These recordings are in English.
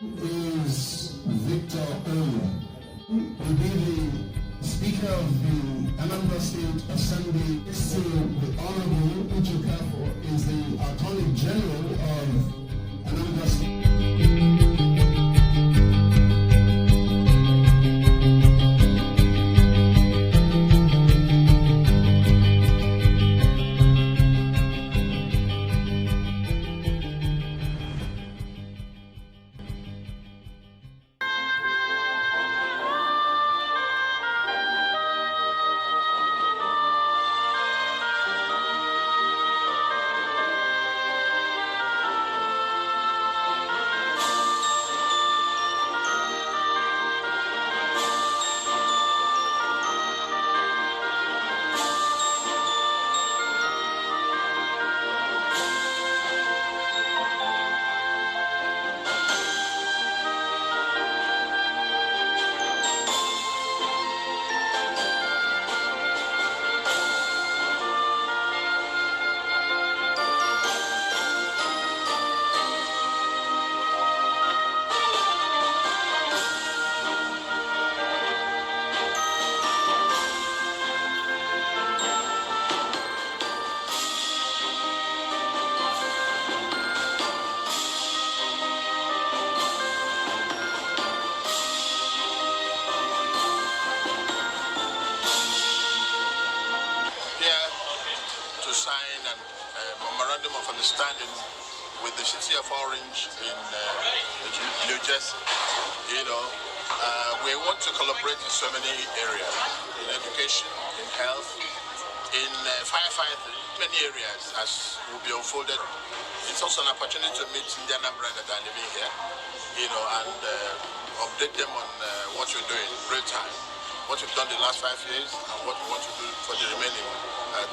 Is Victor Oya. Will be the Speaker of the Anambra State Assembly. Next to the Honorable Uche is the Attorney General of Anambra State. Sign a memorandum of understanding with the city of Orange in New Jersey. We want to collaborate in so many areas, in education, in health, in firefighting, many areas as will be unfolded. It's also an opportunity to meet the ANAMBRA that are living here, and update them on what we're doing real time, what we've done the last 5 years, and what we want to do for the remaining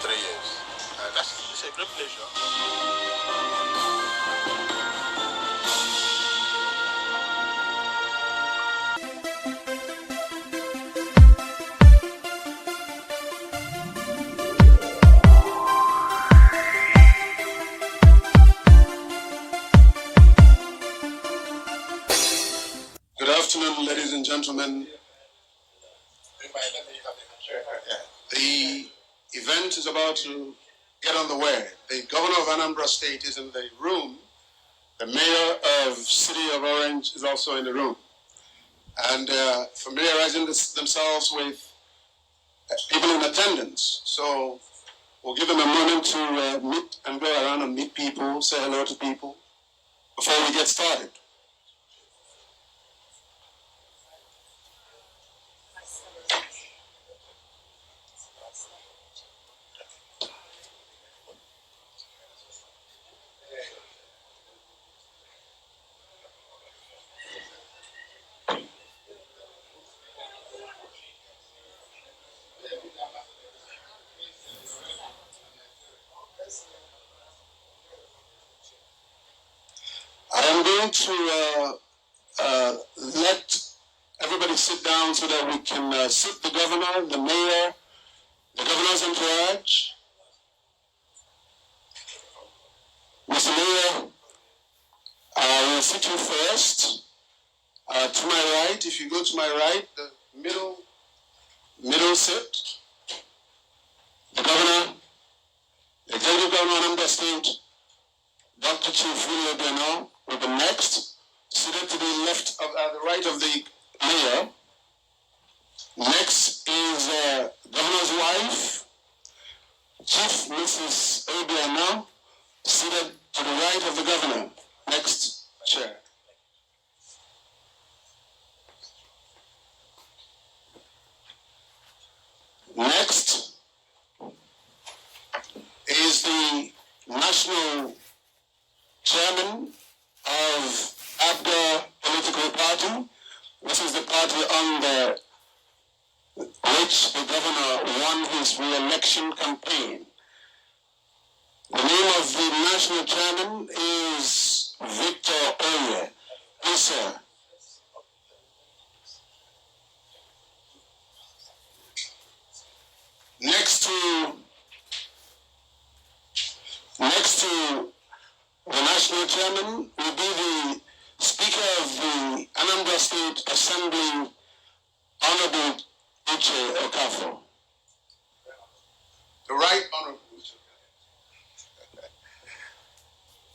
3 years. It's a great pleasure. Good afternoon, ladies and gentlemen. The event is about to get on the way. The governor of Anambra State is in the room. The mayor of City of Orange is also in the room. And familiarizing themselves with people in attendance. So we'll give them a moment to meet and go around and meet people, say hello to people before we get started. I am going to let everybody sit down so that we can sit the governor, the mayor, the governor's entourage. Mr. Mayor, I will sit you first. To my right, if you go to my right, the middle sit. The governor, the executive governor of Anambra State, Dr. Chief Willie Obiano, will be next. Seated to the left of the right of the mayor. Next is governor's wife, Chief Mrs. Obiano, seated to the right of the governor. Next chair. Next is the national chairman of ANAMBRA political party. This is the party under which the governor won his re-election campaign. The name of the national chairman is Victor Oya. Yes, sir. Next to the national chairman will be the Speaker of the the Anambra State Assembly, Honorable Uche Okafor. The Right Honorable Uche Okafor.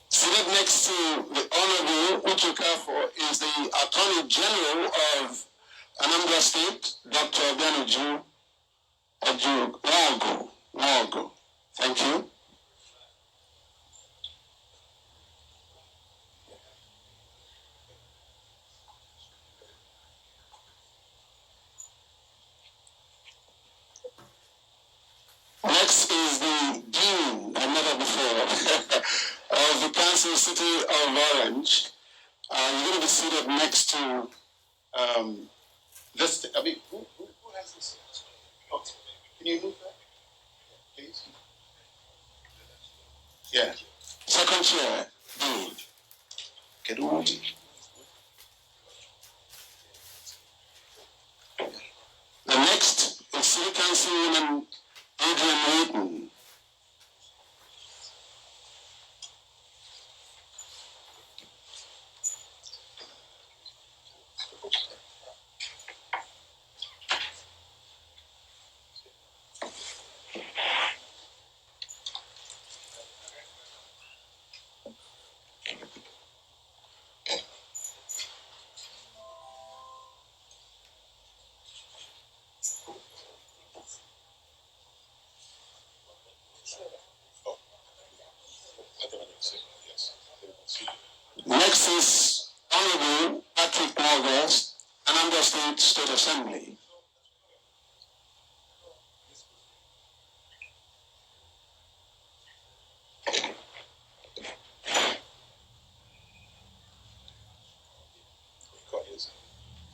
Seated next to the Honorable Uche Okafor is the Attorney General of Anambra State, Dr. Obianuju Nwogo. Thank you. Next is the Dean, I've never before, of the Council City of Orange. You're going to be seated next to this. I mean, who has this? Oh, can you move that, please? Yeah. Second chair, Dean. Keduti. The next is City Councilwoman Adrian Wheaton. Next is Honorable Patrick August, Anambra State Assembly.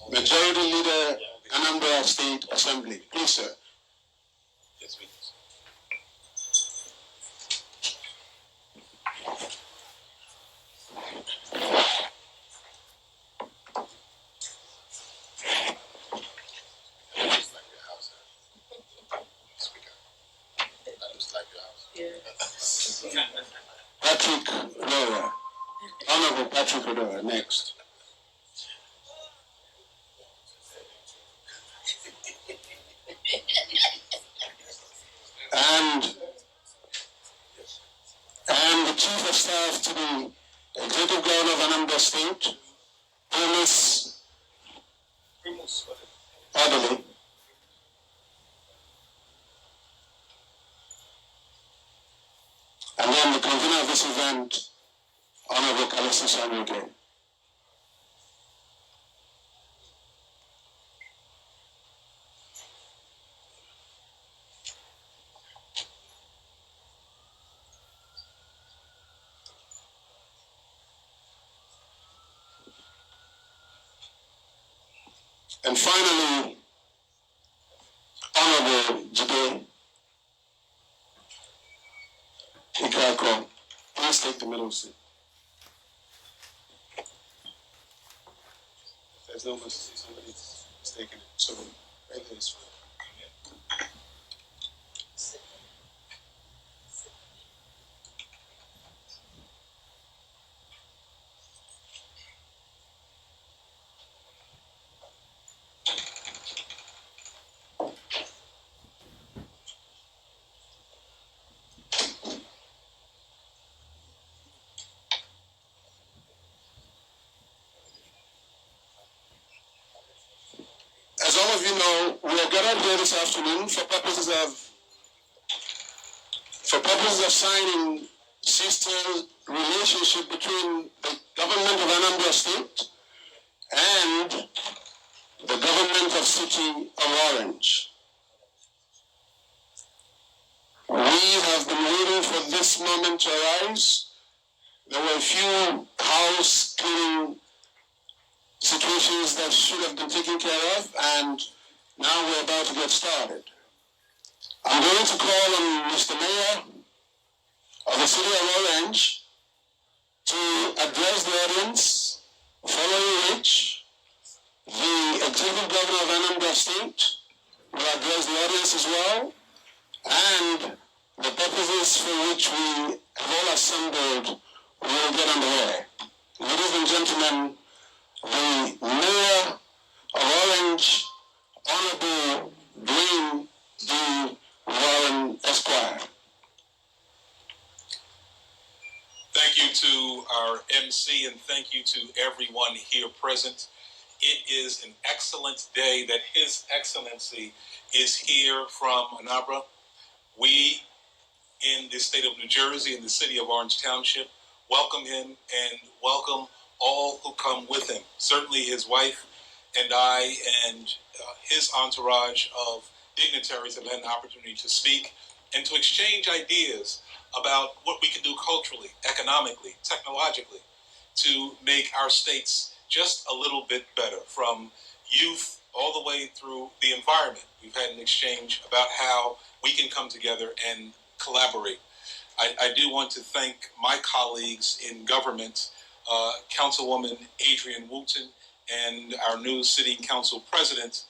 Majority Leader, Anambra State Assembly. Please, sir. Yes, please. Patrick Odora. Honorable Patrick Odora, next. And the Chief of Staff to the Executive Governor of Anambra State, Primus Orderly. And then the convener of this event, Honorable Kalisi Samuel. And finally, Honorable Jide Ikako, please take the middle seat. There's no mercy, somebody's mistaken it. So, right there is fine. As all of you know, we are gathered here this afternoon for purposes of signing sister relationship between the government of Anambra State and the government of City of Orange. We have been waiting for this moment to arise. There were a few house cleaning situations that should have been taken care of, and now we're about to get started. I'm going to call on Mr. Mayor of the City of Orange to address the audience, following which the Executive Governor of Anambra State will address the audience as well, and the purposes for which we have all assembled will get underway. Ladies and gentlemen, the Mayor of Orange, Honorable Dwayne D. Warren, Esquire. Thank you to our MC and thank you to everyone here present. It is an excellent day that His Excellency is here from ANAMBRA. We in the state of New Jersey, in the city of Orange Township, welcome him and welcome all who come with him. Certainly his wife and I and his entourage of dignitaries have had an opportunity to speak and to exchange ideas about what we can do culturally, economically, technologically, to make our states just a little bit better, from youth all the way through the environment. We've had an exchange about how we can come together and collaborate. I do want to thank my colleagues in government, Councilwoman Adrienne Wooten, and our new City Council President,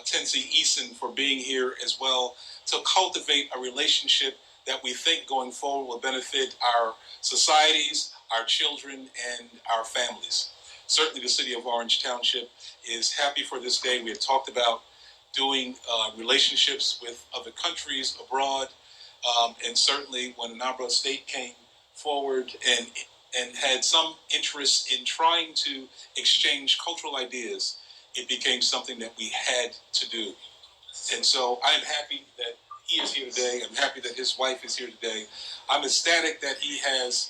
Tensi Eason, for being here as well to cultivate a relationship that we think going forward will benefit our societies, our children, and our families. Certainly the city of Orange Township is happy for this day. We had talked about doing relationships with other countries abroad, and certainly when ANAMBRA State came forward and had some interest in trying to exchange cultural ideas, it became something that we had to do. And so I am happy that he is here today. I'm happy that his wife is here today. I'm ecstatic that he has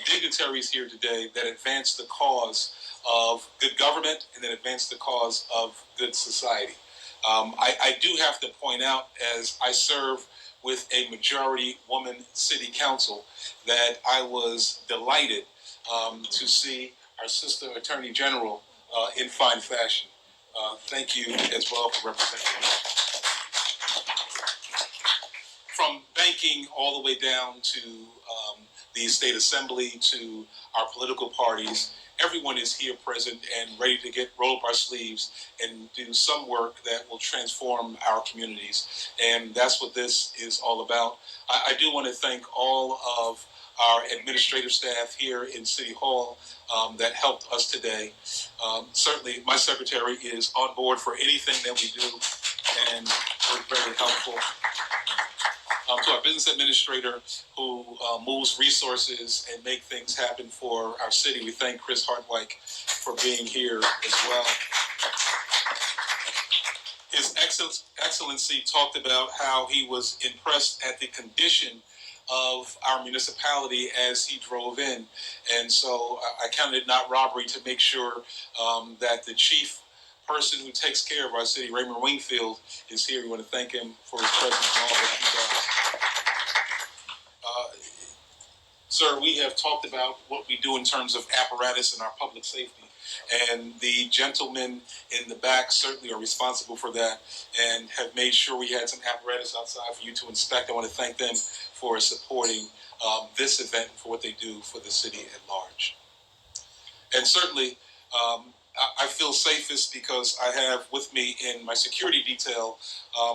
dignitaries here today that advance the cause of good government and that advance the cause of good society. I do have to point out, as I serve with a majority woman city council, that I was delighted to see our sister attorney general in fine fashion. Thank you as well for representing me. From banking all the way down to the state assembly to our political parties, everyone is here present and ready to roll up our sleeves and do some work that will transform our communities. And that's what this is all about. I do want to thank all of our administrative staff here in City Hall that helped us today. Certainly my secretary is on board for anything that we do and we're very helpful. To our business administrator who moves resources and make things happen for our city. We thank Chris Hartwijk for being here as well. His Excellency talked about how he was impressed at the condition of our municipality as he drove in. And so I counted it not robbery to make sure that the chief person who takes care of our city, Raymond Wingfield, is here. We want to thank him for his presence and all that he does. Sir, we have talked about what we do in terms of apparatus and our public safety. And the gentlemen in the back certainly are responsible for that and have made sure we had some apparatus outside for you to inspect. I want to thank them for supporting this event, for what they do for the city at large. And certainly, I feel safest because I have with me in my security detail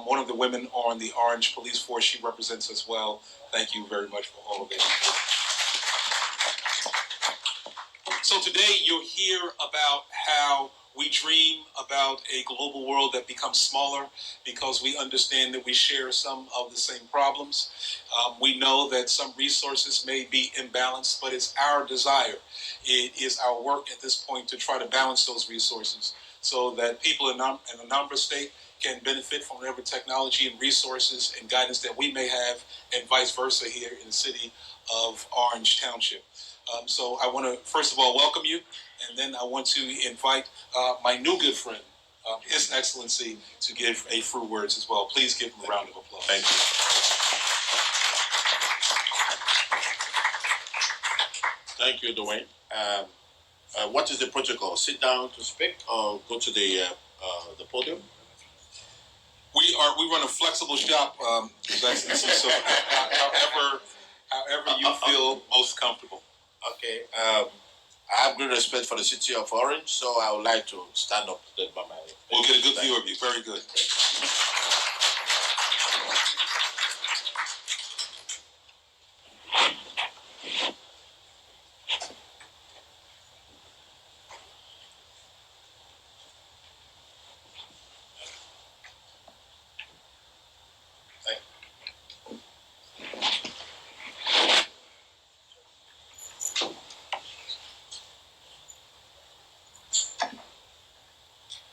one of the women on the Orange Police Force. She represents us well. Thank you very much for all of it. So today you'll hear about how we dream about a global world that becomes smaller because we understand that we share some of the same problems. We know that some resources may be imbalanced, but it's our desire. It is our work at this point to try to balance those resources so that people in ANAMBRA State can benefit from whatever technology and resources and guidance that we may have, and vice versa here in the city of Orange Township. So I want to, first of all, welcome you, and then I want to invite my new good friend, His Excellency, to give a few words as well. Please give him a round of applause. Thank you. Thank you, Dwayne. What is the protocol? Sit down to speak or go to the podium? We run a flexible shop, His Excellency, so however you feel most comfortable. Okay. I have great respect for the city of Orange, so I would like to stand up to that by my. We'll get a good view of you. Very good.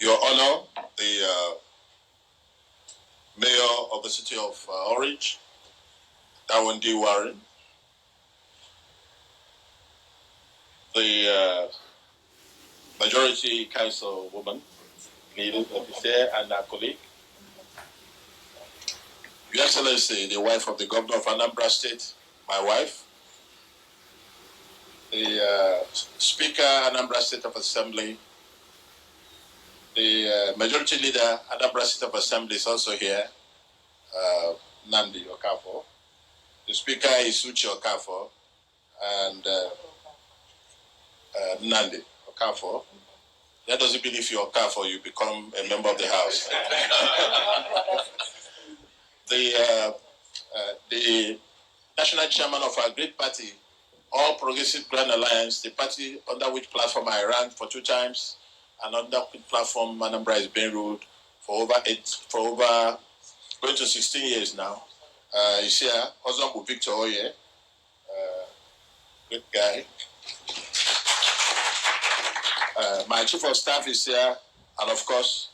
Your Honor, the Mayor of the City of Orange, Dawandi Warren, the Majority Councilwoman, Neil Officer, and our colleague, Your Excellency, the wife of the Governor of Anambra State, my wife, the Speaker, Anambra State of Assembly, the Majority Leader, Anambra State of Assembly is also here, Nandi Okafo. The Speaker is Uche Okafo, and Nandi Okafo. That doesn't mean if you're Okafo, you become a member of the House. The National Chairman of our great party, All Progressive Grand Alliance, the party under which platform I ran for 2 times, and under which platform Anambra is being ruled for over going to 16 years now. He's here, Ozombu Victor Oye, good guy. My chief of staff is here, and of course,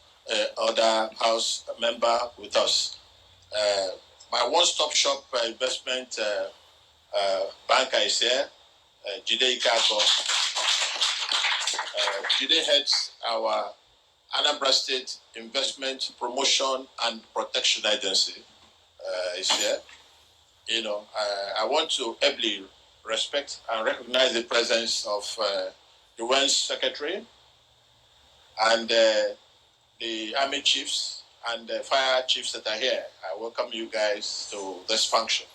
other house member with us. My one-stop shop investment banker is here, Jide Ikako. Jide heads our Anambra State Investment Promotion and Protection Agency. Is here. You know, I want to ably respect and recognize the presence of the WENS Secretary and the Army Chiefs and the Fire Chiefs that are here. I welcome you guys to this function.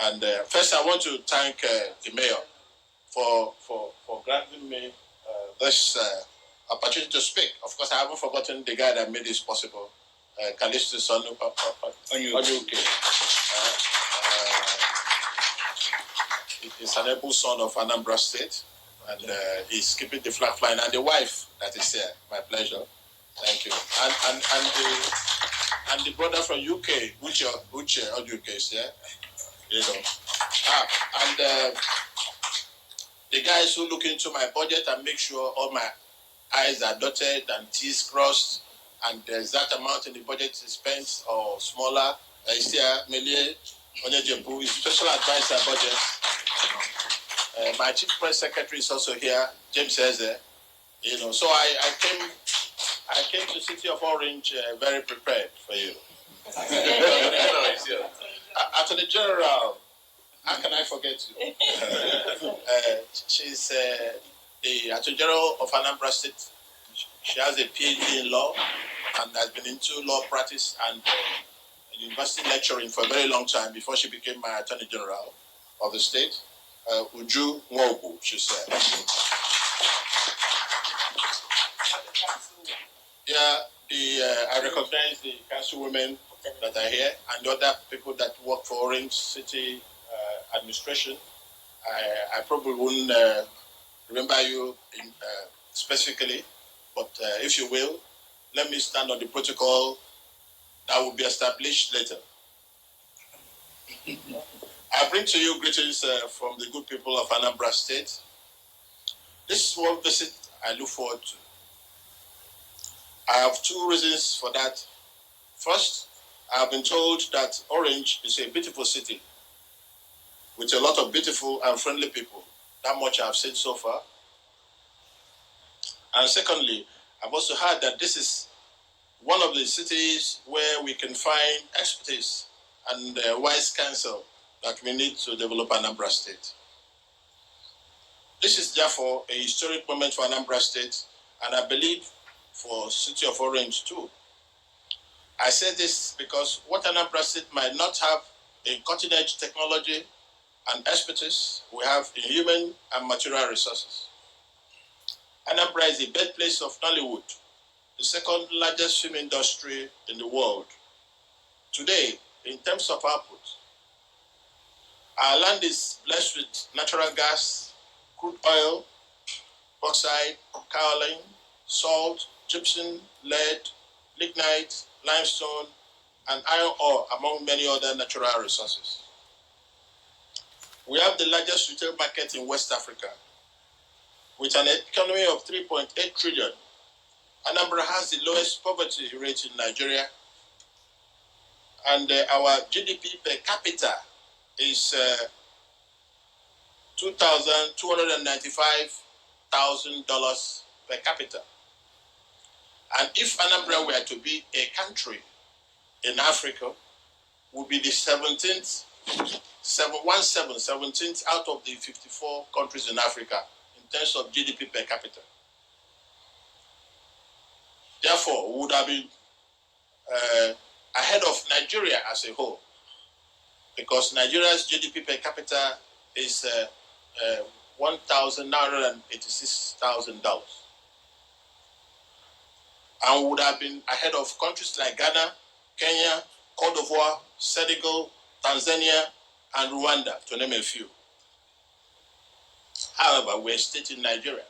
And first I want to thank the Mayor for granting me this opportunity to speak. Of course, I haven't forgotten the guy that made this possible, Callisto Onyuke. He's an able son of Anambra State, and he's keeping the flag flying. And the wife that is here, my pleasure. Thank you. And the brother from UK, Uche Onyuke is here. You know. And the guys who look into my budget and make sure all my I's are dotted and T's crossed, and the exact amount in the budget is spent or smaller. Is here, Melie Onyejebu, is special advisor budget. My chief press secretary is also here, James Eze. You know, so I came to City of Orange very prepared for you. Attorney General, how can I forget you? She's the Attorney General of Anambra State. She has a PhD in law and has been into law practice and university lecturing for a very long time before she became my Attorney General of the state. Uju Nwogu, she said. Yeah, I recognize the councilwomen that are here and the other people that work for Orange City administration. I probably wouldn't remember you specifically, but if you will, let me stand on the protocol that will be established later. I bring to you greetings from the good people of Anambra State. This is one visit I look forward to. I have 2 reasons for that. First, I have been told that Orange is a beautiful city with a lot of beautiful and friendly people. That much I have said so far. And secondly, I've also heard that this is one of the cities where we can find expertise and wise counsel that we need to develop Anambra State. This is therefore a historic moment for Anambra State, and I believe for City of Orange too. I say this because what Anambra State might not have in cutting-edge technology and expertise, we have in human and material resources. Anambra is the birthplace of Nollywood, the second largest film industry in the world. Today, in terms of output, our land is blessed with natural gas, crude oil, bauxite, kaolin, salt, gypsum, lead, lignite, limestone, and iron ore, among many other natural resources. We have the largest retail market in West Africa, with an economy of 3.8 trillion Anambra has the lowest poverty rate in Nigeria, and our GDP per capita is $2,295,000 per capita. And if Anambra were to be a country in Africa, would be the 17th out of the 54 countries in Africa in terms of GDP per capita. Therefore, we would have been ahead of Nigeria as a whole, because Nigeria's GDP per capita is $1,986,000. And would have been ahead of countries like Ghana, Kenya, Cote d'Ivoire, Senegal, Tanzania, and Rwanda, to name a few. However, we're a state in Nigeria.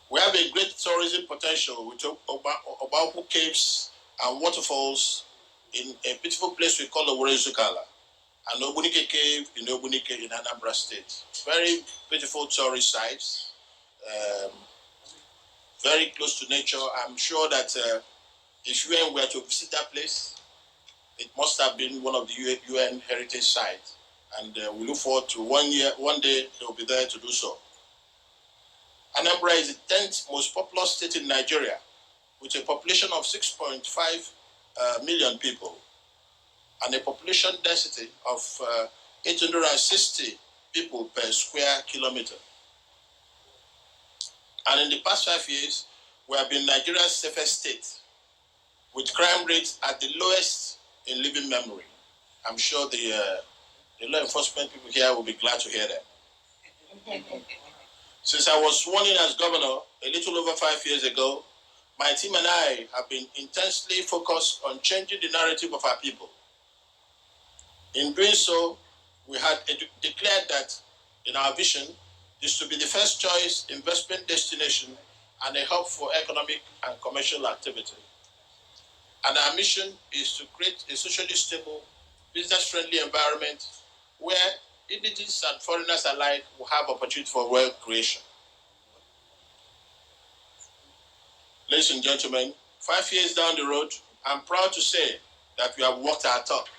We have a great tourism potential with Obahu Caves and waterfalls in a beautiful place we call Owerezukala, and Obunike Cave in Obunike in Anambra State. Very beautiful tourist sites, very close to nature. I'm sure that if UN were to visit that place, it must have been one of the UN heritage sites. And we look forward to one day they will be there to do so. Anambra is the 10th most populous state in Nigeria, with a population of 6.5 million people and a population density of 860 people per square kilometer. And in the past 5 years, we have been Nigeria's safest state, with crime rates at the lowest in living memory. I'm sure the law enforcement people here will be glad to hear that. Since I was sworn in as governor a little over 5 years ago, my team and I have been intensely focused on changing the narrative of our people. In doing so, we had declared that in our vision, this to be the first choice investment destination and a hub for economic and commercial activity. And our mission is to create a socially stable, business-friendly environment where indigenous and foreigners alike will have opportunity for wealth creation. Ladies and gentlemen, 5 years down the road, I'm proud to say that we have walked our talk.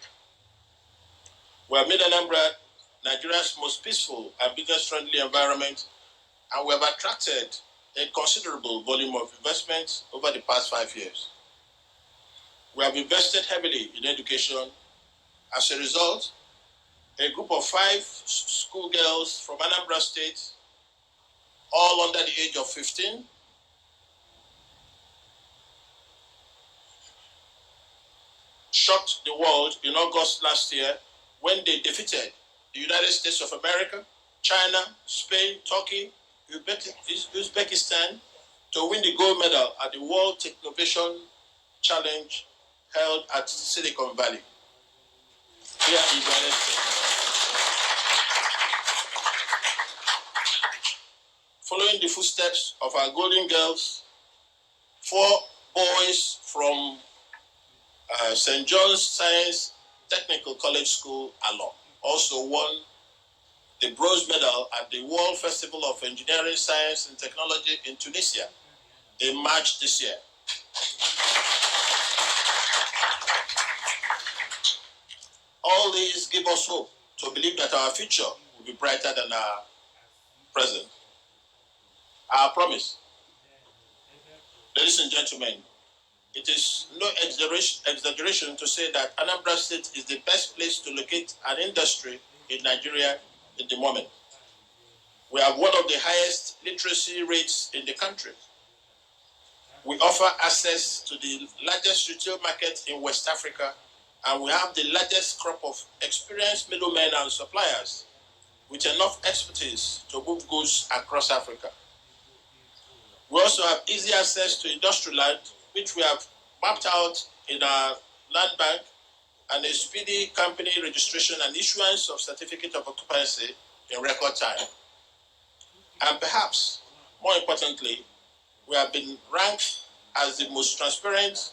We have made Anambra Nigeria's most peaceful and business-friendly environment, and we have attracted a considerable volume of investment over the past 5 years. We have invested heavily in education. As a result, a group of 5 schoolgirls from Anambra State, all under the age of 15, shocked the world in August last year when they defeated the United States of America, China, Spain, Turkey, Uzbekistan to win the gold medal at the World Technovation Challenge held at Silicon Valley here in the United States. Following the footsteps of our golden girls, 4 boys from St. John's Science Technical College School, Along, also won the bronze medal at the World Festival of Engineering, Science and Technology in Tunisia in March this year. All these give us hope to believe that our future will be brighter than our present. Our promise. Ladies and gentlemen, it is no exaggeration to say that Anambra State is the best place to locate an industry in Nigeria in the moment. We have one of the highest literacy rates in the country. We offer access to the largest retail market in West Africa, and we have the largest crop of experienced middlemen and suppliers with enough expertise to move goods across Africa. We also have easy access to industrial land, which we have mapped out in our land bank, and a speedy company registration and issuance of certificate of occupancy in record time. And perhaps, more importantly, we have been ranked as the most transparent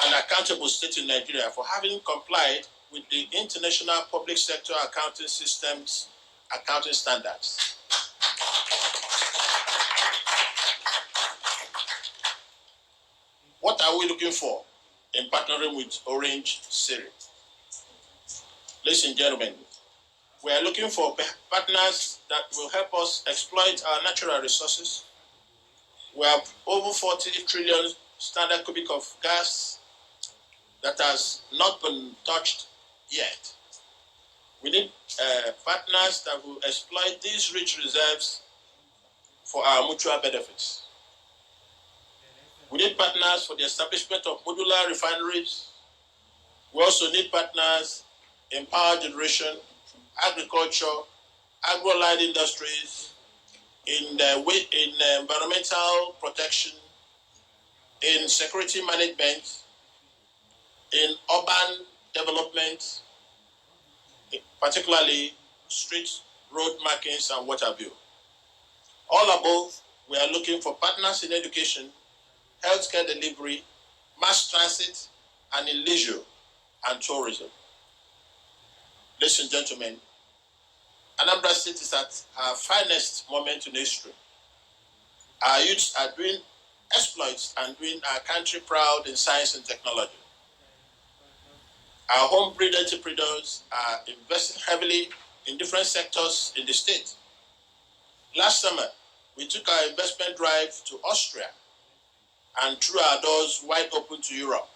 and accountable state in Nigeria for having complied with the International Public Sector Accounting Systems accounting standards. are we looking for in partnering with Orange City? Ladies and gentlemen, we are looking for partners that will help us exploit our natural resources. We have over 40 trillion standard cubic of gas that has not been touched yet. We need partners that will exploit these rich reserves for our mutual benefits. We need partners for the establishment of modular refineries. We also need partners in power generation, agriculture, agro-allied industries, in environmental protection, in security management, in urban development, particularly street, road markings, and what have you. All above, we are looking for partners in education, healthcare delivery, mass transit, and in leisure and tourism. Ladies and gentlemen, Anambra State is at our finest moment in history. Our youths are doing exploits and doing our country proud in science and technology. Our home-breed entrepreneurs are investing heavily in different sectors in the state. Last summer, we took our investment drive to Austria and threw our doors wide open to Europe.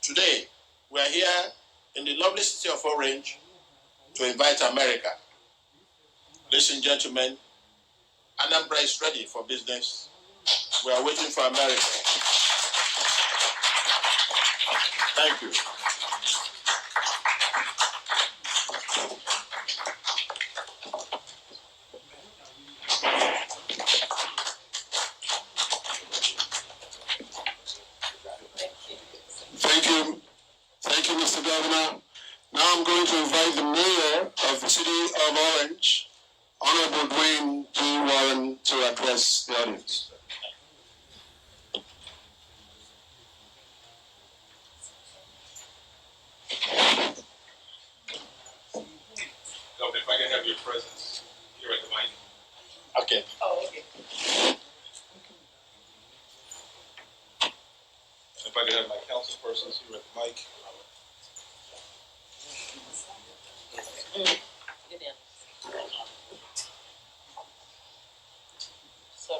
Today, we are here in the lovely city of Orange to invite America. Ladies and gentlemen, Anambra is ready for business. We are waiting for America. Thank you. Thank you, Mr. Governor. Now I'm going to invite the mayor of the city of Orange, Honorable Dwayne G. Warren, to address the audience. Governor, if I can have your presence here at the mic. Okay. Oh, okay. And if I can have my council persons here at the mic. Get in. So,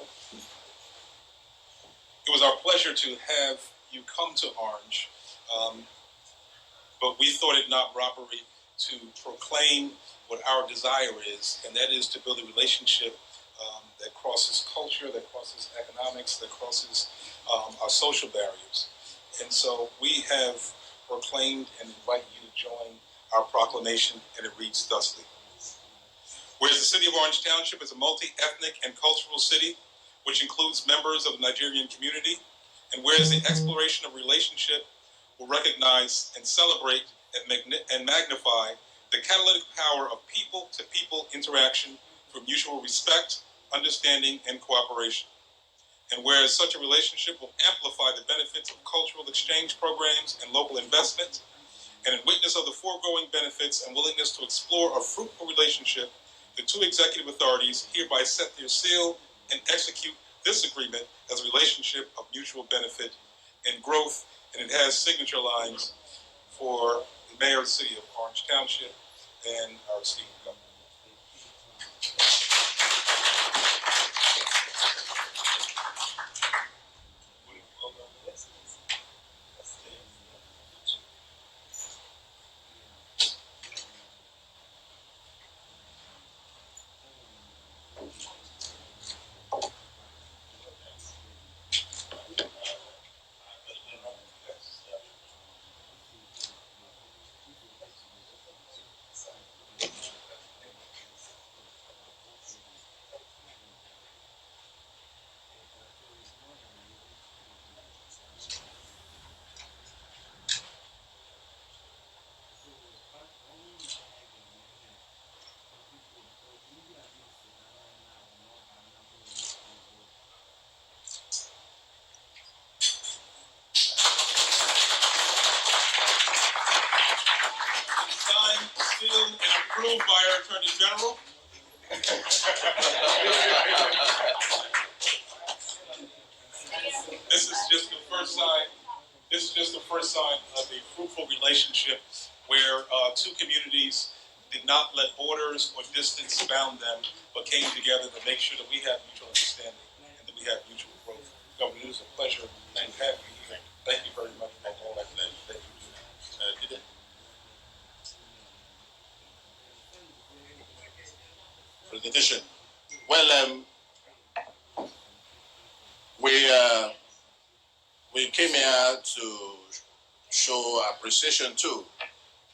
It was our pleasure to have you come to Orange, but we thought it not robbery to proclaim what our desire is, and that is to build a relationship that crosses culture, that crosses economics, that crosses our social barriers. And so we have proclaimed and invite you to join our proclamation, and it reads thusly. Whereas the city of Orange Township is a multi-ethnic and cultural city, which includes members of the Nigerian community, and whereas the exploration of relationship will recognize and celebrate and magnify the catalytic power of people-to-people interaction for mutual respect, understanding, and cooperation. And whereas such a relationship will amplify the benefits of cultural exchange programs and local investment, and in witness of the foregoing benefits and willingness to explore a fruitful relationship, the two executive authorities hereby set their seal and execute this agreement as a relationship of mutual benefit and growth, and it has signature lines for the mayor of the city of Orange Township and our esteemed governor. sign of a fruitful relationship where two communities did not let borders or distance bound them, but came together to make sure that we have mutual understanding and that we have mutual growth. Governor, it is a pleasure to have you here. Thank you very much for all that. Thank you. Did it? Presentation. Well, we came here to show appreciation too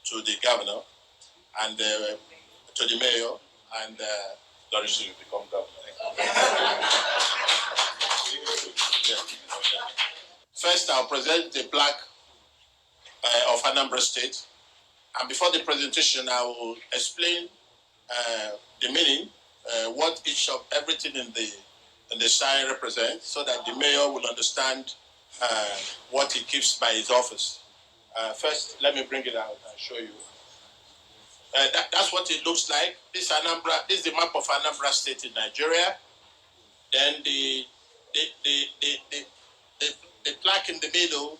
to the governor and to the mayor and Doris will become governor. Yeah. First, I'll present the plaque of Anambra State, and before the presentation, I will explain the meaning, what each of everything in the sign represents, so that the mayor will understand what he keeps by his office. First, let me bring it out and show you. That's what it looks like. This is the map of Anambra State in Nigeria. Then the plaque in the middle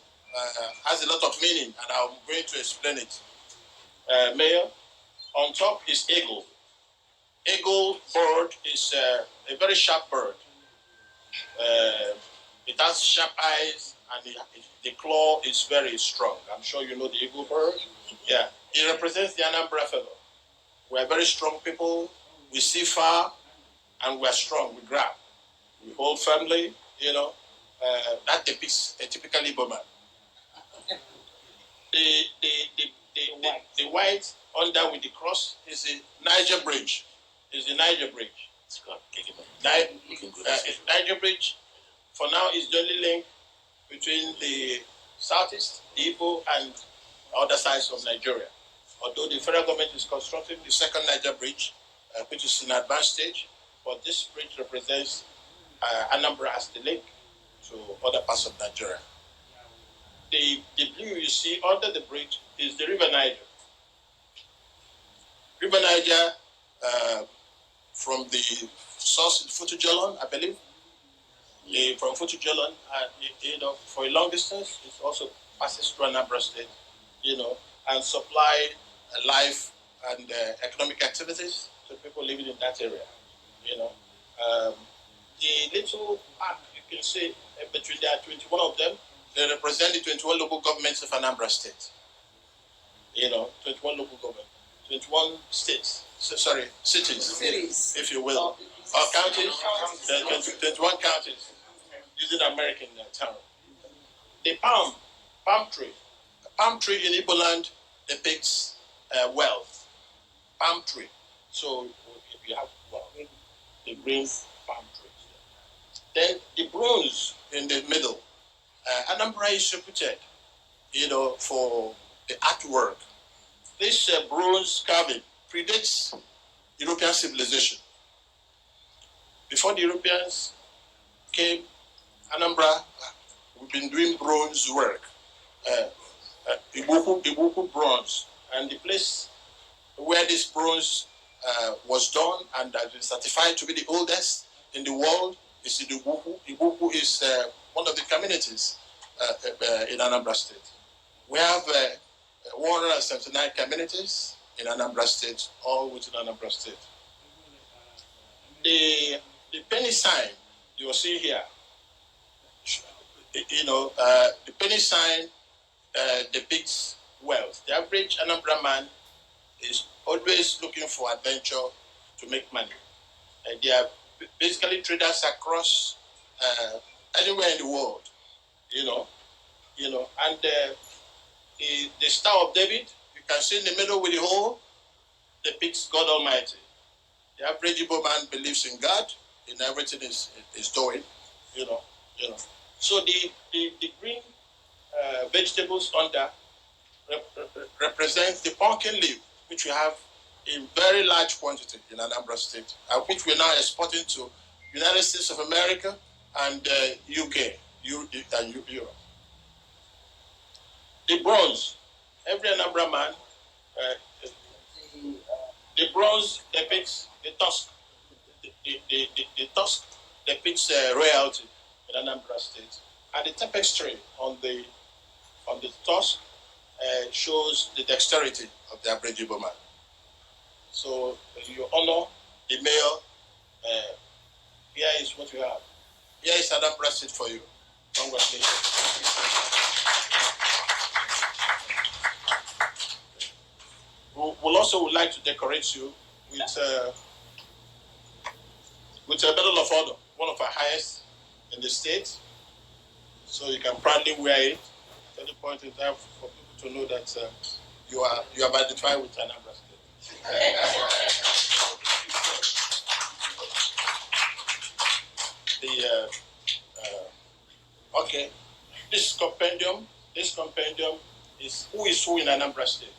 has a lot of meaning, and I'm going to explain it. Mayor, on top is eagle. Eagle bird is a very sharp bird. It has sharp eyes, and the claw is very strong. I'm sure you know the eagle bird. Yeah, it represents the Anambra fellow. We're very strong people. We see far, and we're strong. We grab. We hold firmly. You know, that depicts a typical Igbo man. The white under with the cross is the Niger Bridge. The Niger Bridge. Niger Bridge, for now, is the only link between the southeast, the Igbo, and other sides of Nigeria. Although the federal government is constructing the second Niger Bridge, which is in advanced stage, but this bridge represents Anambra as the link to other parts of Nigeria. The blue you see under the bridge is the River Niger. River Niger, from the source in Futujalon, I believe, from Futujalon, for a long distance, it also passes through Anambra State, and supply life and economic activities to people living in that area. The little arc you can see between there are 21 of them. They represent the 21 local governments of Anambra State. 21 local governments, 21 states. Cities, if you will, or counties. 21 counties using American term. The palm tree. A palm tree in Igbo land depicts wealth. Palm tree. So if you have the green palm trees. Then the bronze in the middle. Anambra is reputed, for the artwork. This bronze carving predates European civilization. Before the Europeans came, Anambra, we've been doing bronze work. Ibuku bronze. And the place where this bronze was done and has been certified to be the oldest in the world is in Ibuku. Ibuku is one of the communities in Anambra State. We have 179 communities in Anambra State, all within Anambra State. The penny sign you will see here, the penny sign depicts wealth. The average Anambra man is always looking for adventure to make money. They are basically traders across anywhere in the world, and the Star of David, you can see in the middle with the hole, depicts God Almighty. The average Igbo man believes in God in everything is doing, So the green vegetables under represents the pumpkin leaf, which we have in very large quantity in Anambra State, which we're now exporting to United States of America and UK and Europe. The bronze, every Anambra man, the bronze depicts the tusk. The tusk depicts royalty in Anambra State. And the tapestry on the on the tusk shows the dexterity of the Aboriginal man. So, Your Honor, the mayor, here is what you have. Here is another seat for you. Congratulations. We'll also would like to decorate you with a Medal of Honor, one of our highest in the state. So you can proudly wear it at any point in time for people to know that you have identified with ANAMBRA State. Okay, this compendium is who is who in Anambra State.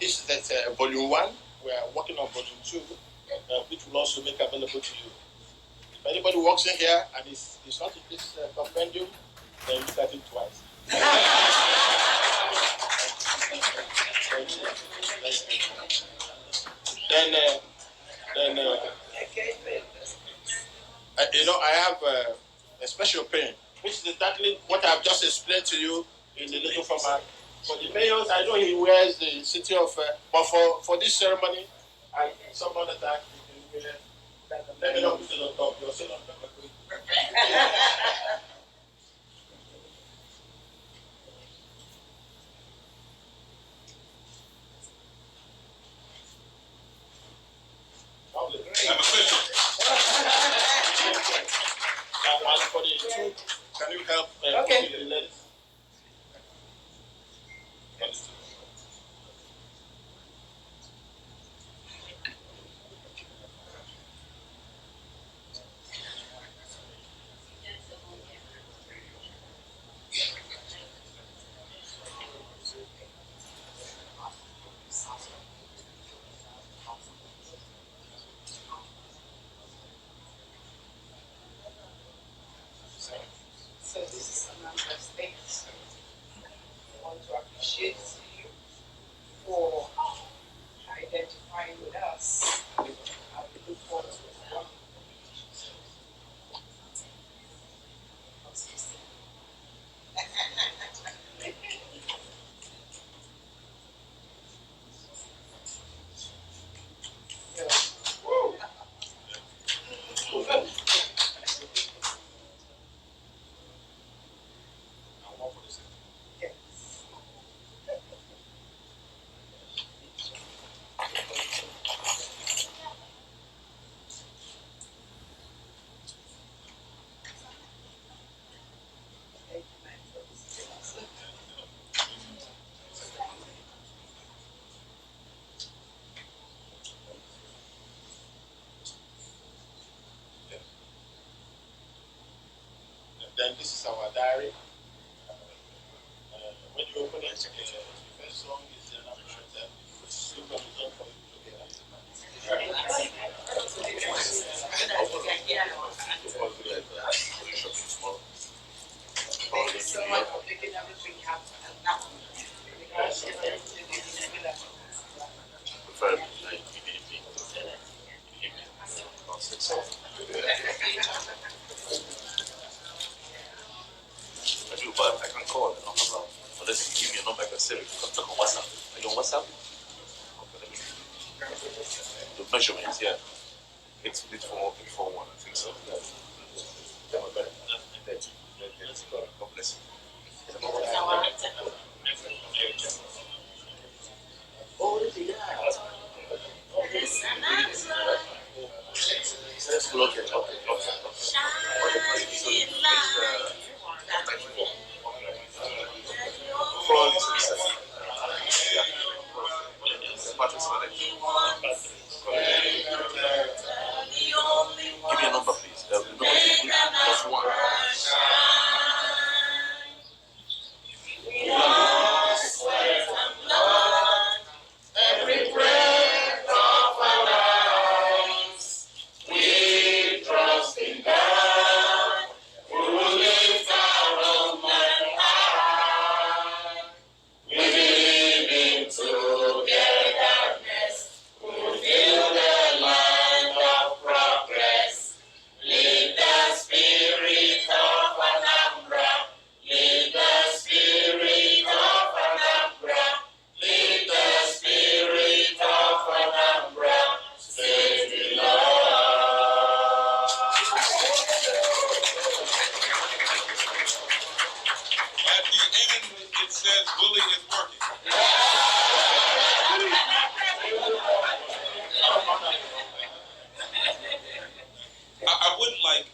This is volume 1. We are working on volume 2, which will also make available to you. If anybody walks in here and is not in this compendium, then look at it twice. I have a special pen, which is exactly what I've just explained to you in the little format. For the mayors, I know he wears the city of, but for this ceremony and some other time, you can wear. Let me know who's still on top. You're still on top. I'm official. And for the two, can you help the ladies? So this is ANAMBRA State. I want to appreciate you for identifying with us. I look forward to working Then this is our diary. When you open it, the first song is the ANAMBRA anthem. Look on the top for you to get. Thank you so much for making everything happen. But I can call, no problem. Unless you give me a number, I can save it. You can talk on WhatsApp. Are you on WhatsApp? Okay, let me. The measurement. says bully is working. I would like,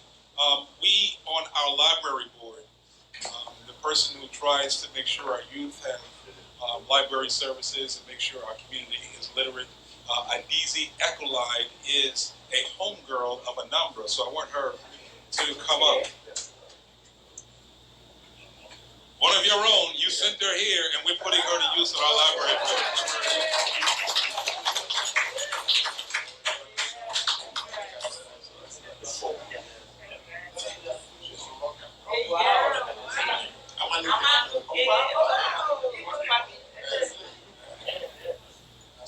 we on our library board, the person who tries to make sure our youth have library services and make sure our community is literate. Isee-cvic is a homegirl of ANAMBRA, so I want her to come up. One of your own, you sent her here, and we're putting her to use in our library board. I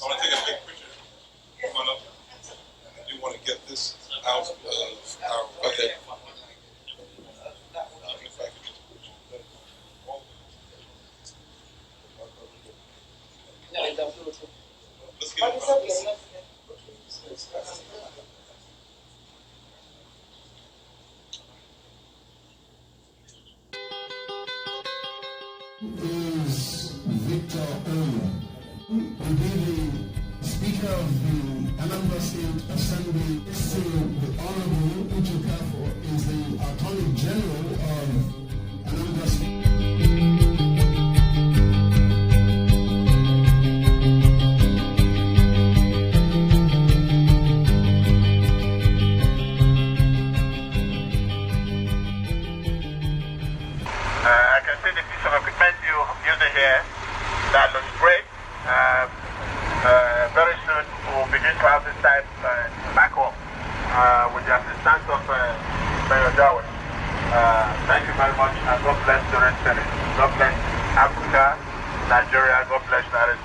want to take a big picture. Come on up. I do want to get this out of our way. Let's get it. Is Victor Owen. He will be the Speaker of the Anambra State Assembly. So the Honorable Uche Kafo is the Attorney General of Anambra State. I can see the piece of equipment you're using here. That looks great. Very soon we'll begin to have this type back home with the assistance of Mayor Dawe. Thank you very much, and God bless the Senate. God bless Africa, Nigeria, God bless United